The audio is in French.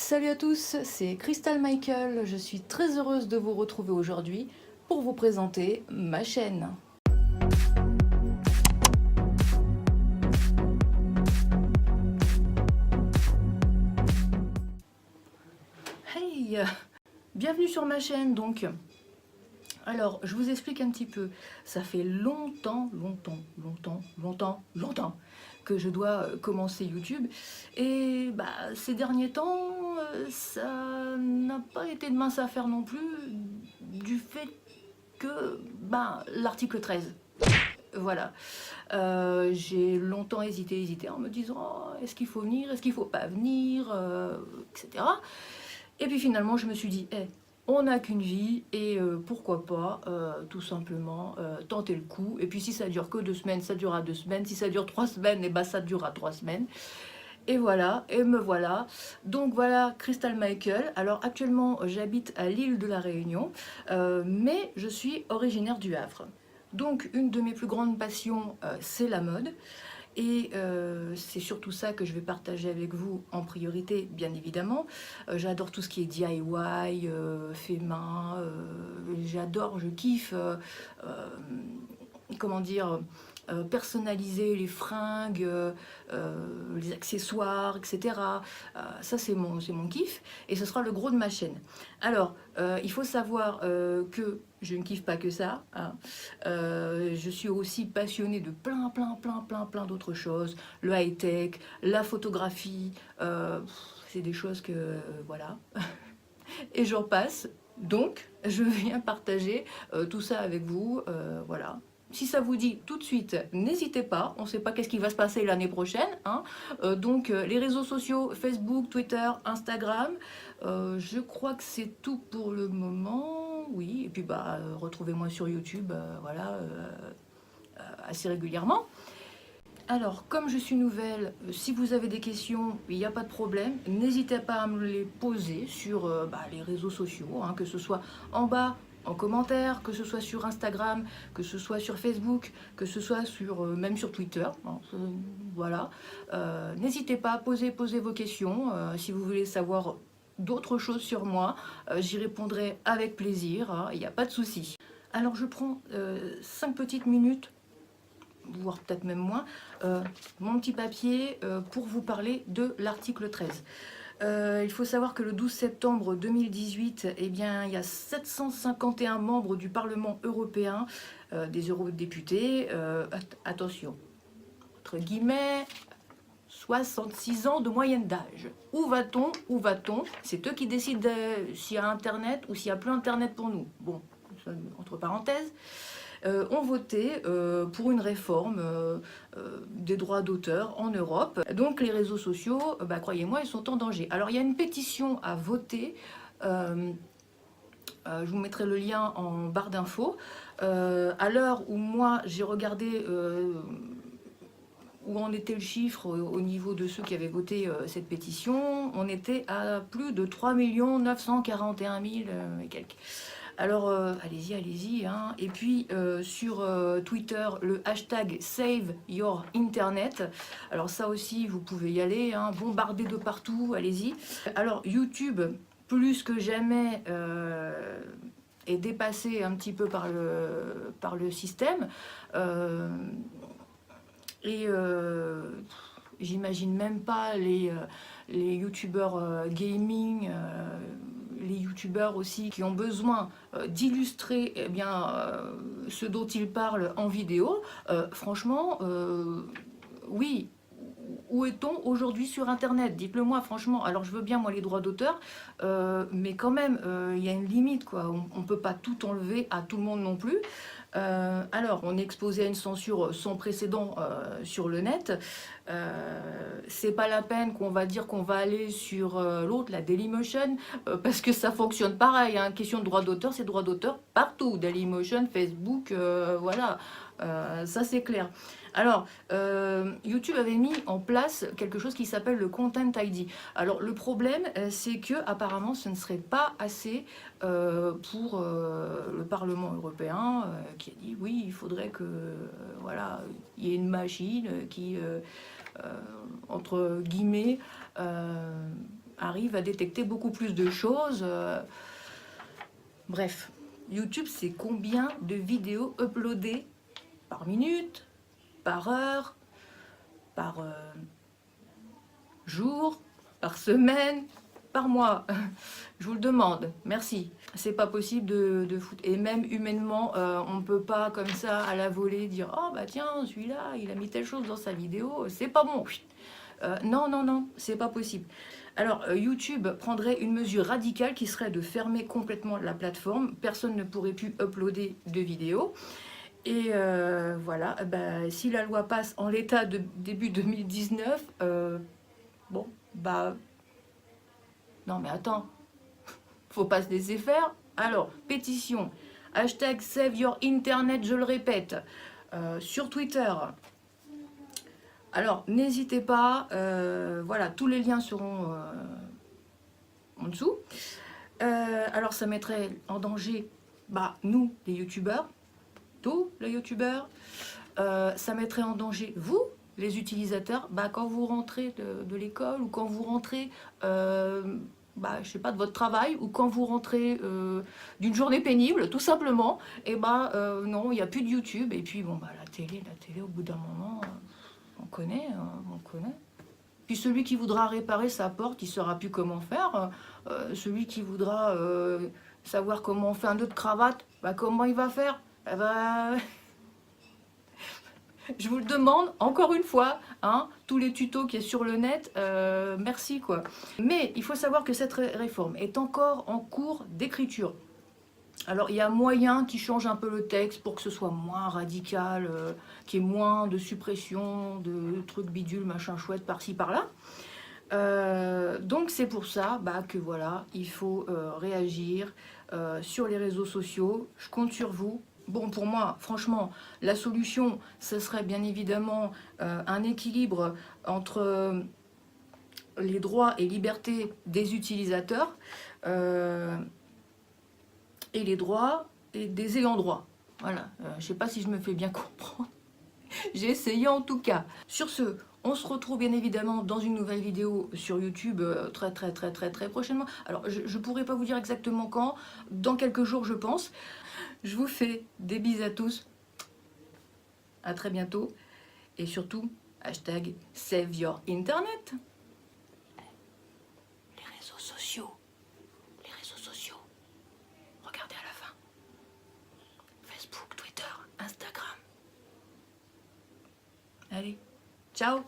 Salut à tous, c'est Crystal Michael, je suis très heureuse de vous retrouver aujourd'hui pour vous présenter ma chaîne. Hey, bienvenue sur ma chaîne donc. Alors, je vous explique un petit peu. Ça fait longtemps que je dois commencer YouTube. Et ces derniers temps, ça n'a pas été de mince affaire non plus, du fait que l'article 13. Voilà. J'ai longtemps hésité en me disant oh, est-ce qu'il faut venir, est-ce qu'il faut pas venir, etc. Et puis finalement, je me suis dit on n'a qu'une vie et pourquoi pas tout simplement tenter le coup. Et puis si ça dure que 2 semaines, ça durera 2 semaines. Si ça dure 3 semaines, et ça durera 3 semaines. Et voilà, et me voilà. Donc voilà, Crystal Michael. Alors actuellement, j'habite à l'île de la Réunion, mais je suis originaire du Havre. Donc une de mes plus grandes passions, c'est la mode. Et c'est surtout ça que je vais partager avec vous en priorité, bien évidemment. J'adore tout ce qui est DIY, fait main, j'adore, je kiffe, comment dire, personnaliser les fringues, les accessoires, etc. Ça c'est mon kiff et ce sera le gros de ma chaîne. Alors, il faut savoir que je ne kiffe pas que ça. Hein. Je suis aussi passionnée de plein d'autres choses. Le high-tech, la photographie, c'est des choses que, voilà. Et j'en passe. Donc, je viens partager tout ça avec vous. Voilà. Si ça vous dit tout de suite, n'hésitez pas. On ne sait pas qu'est-ce qui va se passer l'année prochaine. Hein. Donc, les réseaux sociaux, Facebook, Twitter, Instagram. Je crois que c'est tout pour le moment. Oui. Et puis, retrouvez-moi sur YouTube. Voilà. Assez régulièrement. Alors, comme je suis nouvelle, si vous avez des questions, il n'y a pas de problème. N'hésitez pas à me les poser sur les réseaux sociaux, hein, que ce soit en bas, en commentaire, que ce soit sur Instagram, que ce soit sur Facebook, que ce soit même sur Twitter. Hein, voilà. N'hésitez pas à poser vos questions. Si vous voulez savoir d'autres choses sur moi, j'y répondrai avec plaisir. Hein, il n'y a pas de souci. Alors, je prends 5 petites minutes voire peut-être même moins, mon petit papier pour vous parler de l'article 13. Il faut savoir que le 12 septembre 2018, eh bien, il y a 751 membres du Parlement européen, des eurodéputés, attention, entre guillemets, 66 ans de moyenne d'âge. Où va-t-on? Où va-t-on? C'est eux qui décident s'il y a Internet ou s'il n'y a plus Internet pour nous. Bon, entre parenthèses. Ont voté pour une réforme des droits d'auteur en Europe. Donc les réseaux sociaux, croyez-moi, ils sont en danger. Alors il y a une pétition à voter. Je vous mettrai le lien en barre d'infos. À l'heure où moi j'ai regardé où en était le chiffre au niveau de ceux qui avaient voté cette pétition, on était à plus de 3 941 000 et quelques. Alors, allez-y. Hein. Et puis, sur Twitter, le hashtag Save Your Internet. Alors, ça aussi, vous pouvez y aller. Hein. Bombarder de partout, allez-y. Alors, YouTube, plus que jamais, est dépassé un petit peu par le système. J'imagine même pas les youtubeurs gaming, les youtubeurs aussi qui ont besoin d'illustrer ce dont ils parlent en vidéo. Franchement, oui. Où est-on aujourd'hui sur Internet? Dites-le moi, franchement. Alors, je veux bien, moi, les droits d'auteur, mais quand même, il y a une limite, quoi. On ne peut pas tout enlever à tout le monde non plus. Alors, on est exposé à une censure sans précédent sur le net. C'est pas la peine qu'on va dire qu'on va aller sur l'autre, la Dailymotion, parce que ça fonctionne pareil. Hein. Question de droit d'auteur, c'est droit d'auteur partout. Dailymotion, Facebook, voilà. Ça, c'est clair. Alors, YouTube avait mis en place quelque chose qui s'appelle le Content ID. Alors, le problème, c'est que apparemment, ce ne serait pas assez pour le Parlement européen qui a dit oui, il faudrait que voilà, il y ait une machine qui, entre guillemets, arrive à détecter beaucoup plus de choses. Bref, YouTube, c'est combien de vidéos uploadées par minute, par heure, par jour, par semaine, par mois. Je vous le demande, merci. C'est pas possible de foutre. Et même humainement, on peut pas comme ça à la volée dire oh bah tiens, celui-là, il a mis telle chose dans sa vidéo, c'est pas bon. Non, non, non, c'est pas possible. Alors, YouTube prendrait une mesure radicale qui serait de fermer complètement la plateforme. Personne ne pourrait plus uploader de vidéos. Et voilà, bah, si la loi passe en l'état de début 2019, bon, bah, non mais attends, faut pas se laisser faire. Alors, pétition, hashtag Save Your Internet, je le répète, sur Twitter. Alors, n'hésitez pas, voilà, tous les liens seront en dessous. Alors, ça mettrait en danger, bah, nous, les youtubeurs, tous les youtubeurs. Ça mettrait en danger vous, les utilisateurs, bah, quand vous rentrez de l'école ou quand vous rentrez, bah, je sais pas, de votre travail ou quand vous rentrez d'une journée pénible, tout simplement. Et bah non, il n'y a plus de YouTube. Et puis bon, bah la télé, au bout d'un moment, on connaît, on connaît. Puis celui qui voudra réparer sa porte, il ne saura plus comment faire. Celui qui voudra savoir comment on fait un nœud de cravate, bah, comment il va faire? Eh bah, je vous le demande encore une fois, hein, tous les tutos qu'il y a sur le net, merci quoi. Mais il faut savoir que cette réforme est encore en cours d'écriture. Alors il y a moyen qui change un peu le texte pour que ce soit moins radical, qu'il y ait moins de suppression, de trucs bidules, machin chouette par-ci par-là. Donc c'est pour ça bah, que voilà, il faut réagir sur les réseaux sociaux. Je compte sur vous. Bon, pour moi, franchement, la solution, ce serait bien évidemment un équilibre entre les droits et libertés des utilisateurs et les droits des ayants droit. Voilà, je ne sais pas si je me fais bien comprendre. J'ai essayé en tout cas. Sur ce, on se retrouve bien évidemment dans une nouvelle vidéo sur YouTube très prochainement. Alors, je ne pourrais pas vous dire exactement quand, dans quelques jours je pense. Je vous fais des bises à tous. À très bientôt. Et surtout, hashtag Save Your Internet. Les réseaux sociaux. Les réseaux sociaux. Regardez à la fin. Facebook, Twitter, Instagram. Allez, ciao!